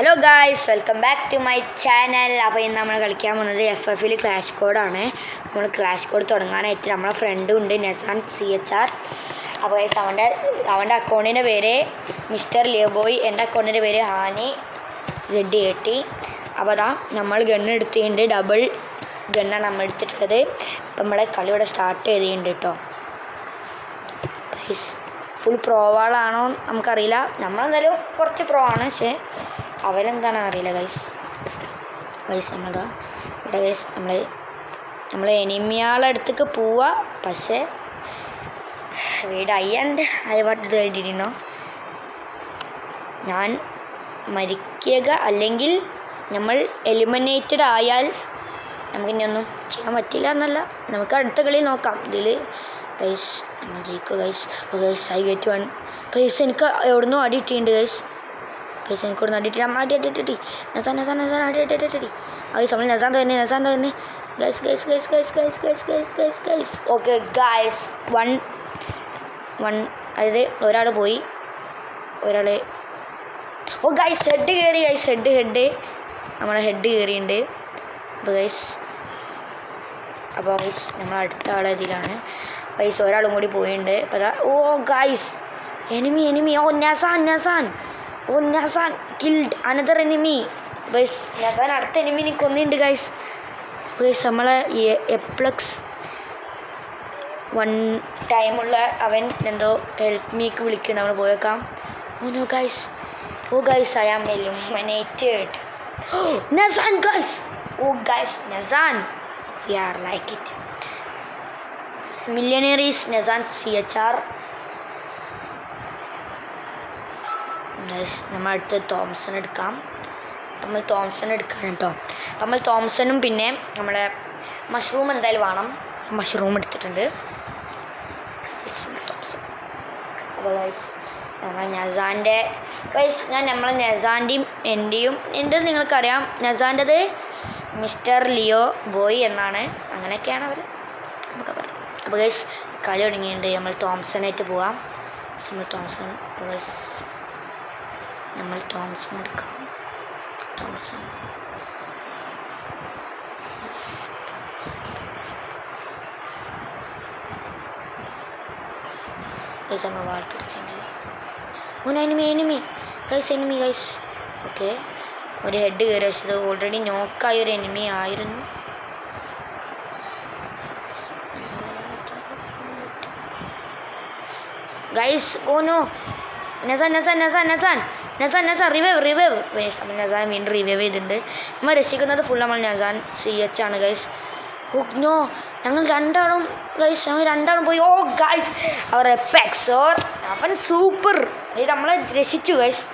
Hello guys, welcome back to my channel. അപ്പോൾ ഇന്ന് നമ്മൾ കളിക്കാൻ പോകുന്നത് FFൽ ക്ലാഷ് കോഡാണ്. നമ്മൾ ക്ലാഷ് കോഡ് തുടങ്ങാനായിട്ട് നമ്മളെ ഫ്രണ്ടും ഉണ്ട്, നെസാൻ CHR. അപ്പോൾ അവൻ്റെ അക്കൗണ്ടിൻ്റെ പേര് മിസ്റ്റർ ലിയോബോയ്, എൻ്റെ അക്കൗണ്ടിൻ്റെ പേര് ഹാനി ZAT. അപ്പോൾ അതാ നമ്മൾ ഗണ്ണ് എടുത്തിട്ടുണ്ട്, ഡബിൾ ഗണ്ണാണ് നമ്മൾ എടുത്തിട്ടുള്ളത്. അപ്പം നമ്മളെ കളി ഇവിടെ സ്റ്റാർട്ട് ചെയ്തിട്ടുണ്ട് കേട്ടോ. ഫുൾ പ്രോവാളാണോ നമുക്കറിയില്ല, നമ്മളെന്തായാലും കുറച്ച് പ്രോ ആണ്, പക്ഷേ അവരെന്താണെന്ന് അറിയില്ല ഗൈസ്. നമ്മളതാ ഇവിടെ ഗൈസ് നമ്മൾ എനിമിയാളെ അടുത്തേക്ക് പോവുക. പക്ഷേ വീട് ഐ വാട്ട് ഡിഡിനോ ഞാൻ മരിക്കുക അല്ലെങ്കിൽ നമ്മൾ എലിമിനേറ്റഡ് ആയാൽ നമുക്കിനി ഒന്നും ചെയ്യാൻ പറ്റില്ല എന്നല്ല, നമുക്ക് അടുത്ത കളി നോക്കാം. ഇതിൽ ഗൈസ് നമ്മൾ ജയിക്കുക ഗൈസ്. ഗൈസ് I get 1 പൈസ എനിക്ക് എവിടുന്നോ അടി ഇട്ടിട്ടുണ്ട് ഗൈസ്. പൈസ എനിക്ക് ഇവിടെ അടിയിട്ടില്ല, നമ്മൾ അടി നസാൻ അടി ഗൈസ്. നമ്മൾ നസാൻ തന്നെ ഗൈസ്. ഓക്കെ ഗൈസ്, വൺ അതായത് ഒരാൾ പോയി, ഒരാൾ ഗൈസ് ഹെഡ് കയറി ഗൈസ്. ഹെഡ് നമ്മളെ ഹെഡ് കയറിയിട്ടുണ്ട്. അപ്പോൾ ഗൈസ് നമ്മൾ അടുത്ത ആളെ ഇതിലാണ് ഗൈസ്. ഒരാളും കൂടി പോയിട്ടുണ്ട്. അപ്പോൾ അതാ ഗൈസ് എനിമി നസാൻ കിൽഡ് അനദർ എനിമി ഗൈസ്. നസാൻ അടുത്ത എനിമിനെ കൊന്നിട്ടുണ്ട് ഗൈസ്. നമ്മളെ എപ്ലക്സ് 1 ടൈമുള്ള അവൻ എന്തോ ഹെൽപ്പ് മീക്ക് വിളിക്കണം, നമ്മൾ പോയേക്കാം. No guys. Guys I am eliminated. Nazan guys. Guys, Nazan, we are like it. Millionaire is Nazan CHR. Guys, നമ്മൾ അടുത്ത് തോംസൺ എടുക്കാം. നമ്മൾ തോംസൺ എടുക്കണം കേട്ടോ. നമ്മൾ തോംസണും പിന്നെ നമ്മളെ മഷ്റൂം എന്തായാലും വേണം. മഷ്റൂം എടുത്തിട്ടുണ്ട് തോംസൺ. അപ്പോൾ ഗൈസ് നമ്മൾ നസാൻ്റെ ഗൈസ്, നമ്മളെ നസാൻ്റെയും എൻ്റെയും നിങ്ങൾക്കറിയാം. നസാൻ്റെത് മിസ്റ്റർ ലിയോ ബോയ് എന്നാണ്, അങ്ങനെയൊക്കെയാണ് അവർ നമുക്ക് പറയാം. അപ്പോൾ ഗൈസ് കളി തുടങ്ങിയിട്ടുണ്ട്. നമ്മൾ തോംസണായിട്ട് പോവാം. നമ്മൾ തോംസൺ എടുക്കാം. തോംസൺ ഗൈസ് നമ്മൾ വാൾക്കെടുത്തിട്ടുണ്ട്. Enemy guys. ഓക്കെ, ഒരു ഹെഡ് കയറി വെച്ചത് ഓൾറെഡി നോക്കായ ഒരു എനിമി ആയിരുന്നു. ഗൈസ് നോ നസാൻ റിവൈവ് നമ്മൾ നസാൻ വീണ്ടും റിവൈവ് ചെയ്തിട്ടുണ്ട്. നമ്മൾ രസിക്കുന്നത് ഫുൾ നമ്മൾ നസാൻ CH ആണ് ഗൈസ്. നോ, ഞങ്ങൾ രണ്ടാളും പോയി. ഗൈസ് അവർ എപ്പെക്സ് അവൻ സൂപ്പർ, നമ്മളെ രസിച്ചു ഗൈസ്.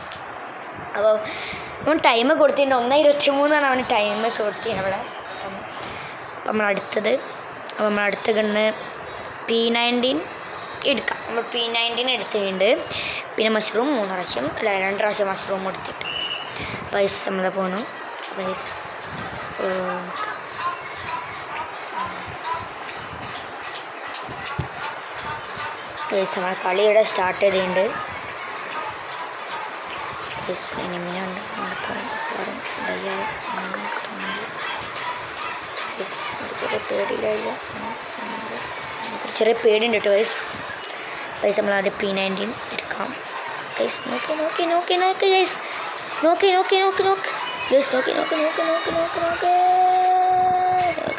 അപ്പോൾ നമ്മൾ ടൈം കൊടുത്തിട്ടുണ്ട് 1:23 അവന് ടൈം കൊടുത്തിട്ടുണ്ട് അവിടെ. അപ്പം നമ്മൾ അടുത്ത ഗണ്ണ് P19 എടുക്കാം. നമ്മൾ P19 എടുത്തിട്ടുണ്ട്. പിന്നെ മഷ്റൂം 2 പ്രാവശ്യം മഷ്റൂം എടുത്തിട്ട് പൈസ നമ്മളെ പോകണം. നമ്മളെ കളി ഇവിടെ സ്റ്റാർട്ട് ചെയ്തിട്ടുണ്ട്. എനിമിനുണ്ട് ചെറിയ പേടിയുണ്ട് കേട്ടോ ഗൈസ്. നമ്മൾ ആദ്യം P19 എടുക്കാം ഗൈസ്. നോക്കി ഗൈസ്. നോക്കി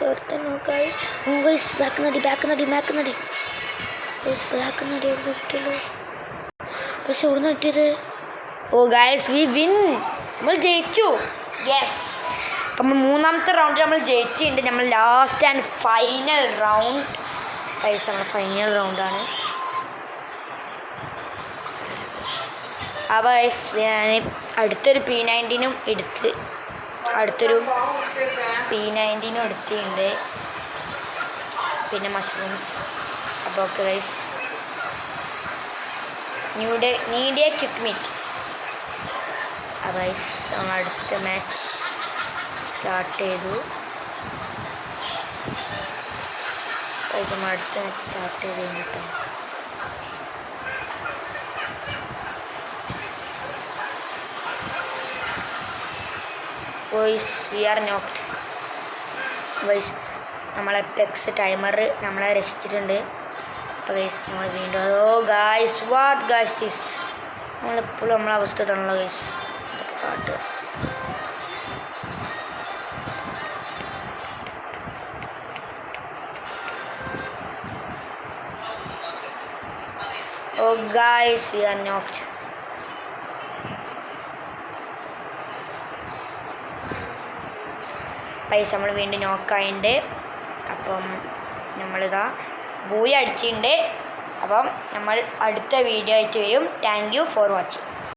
ഒരുത്തൻ നോക്കായി. ഗൈസ് ബാക്ക് നടി കിട്ടിയല്ലോ. പക്ഷെ എവിടെ കിട്ടിയത്? ഗൈസ് വി വിൻ, നമ്മൾ ജയിച്ചു. യെസ്, അപ്പം നമ്മൾ 3ാമത്തെ റൗണ്ട് നമ്മൾ ജയിച്ചിട്ടുണ്ട്. നമ്മൾ last and final round guys. നമ്മൾ ഫൈനൽ റൗണ്ടാണ്. അപ്പോൾ ഗൈസ് ഞാൻ അടുത്തൊരു P19 എടുത്തിട്ടുണ്ട്. പിന്നെ മഷ്റൂംസ്. അപ്പോൾ okay guys, need a quick meet. അപ്പോൾ ഗൈസ് നമ്മൾ അടുത്ത മാച്ച് സ്റ്റാർട്ട് ചെയ്തു. കേട്ടോ. Voice we are knocked voice. നമ്മളെ പെക്സ് ടൈമർ നമ്മളെ രക്ഷിച്ചിട്ടുണ്ട്. അപ്പോൾ ഗൈസ് നമ്മൾ വീണ്ടും ഗായ്സ് വാട്ട് ഗായ്സ് ദിസ് നമ്മളെപ്പോഴും നമ്മളെ അവസ്ഥ തന്നല്ലോ ഗൈസ്. പാട്ട് guys we are knocked. പൈസ നമ്മൾ വീണ്ടും നോക്കായിട്ടുണ്ട്. അപ്പം നമ്മളിതാ ബൂയി അടിച്ചിട്ടുണ്ട്. അപ്പം നമ്മൾ അടുത്ത വീഡിയോ ആയിട്ട് വരും. Thank you for watching.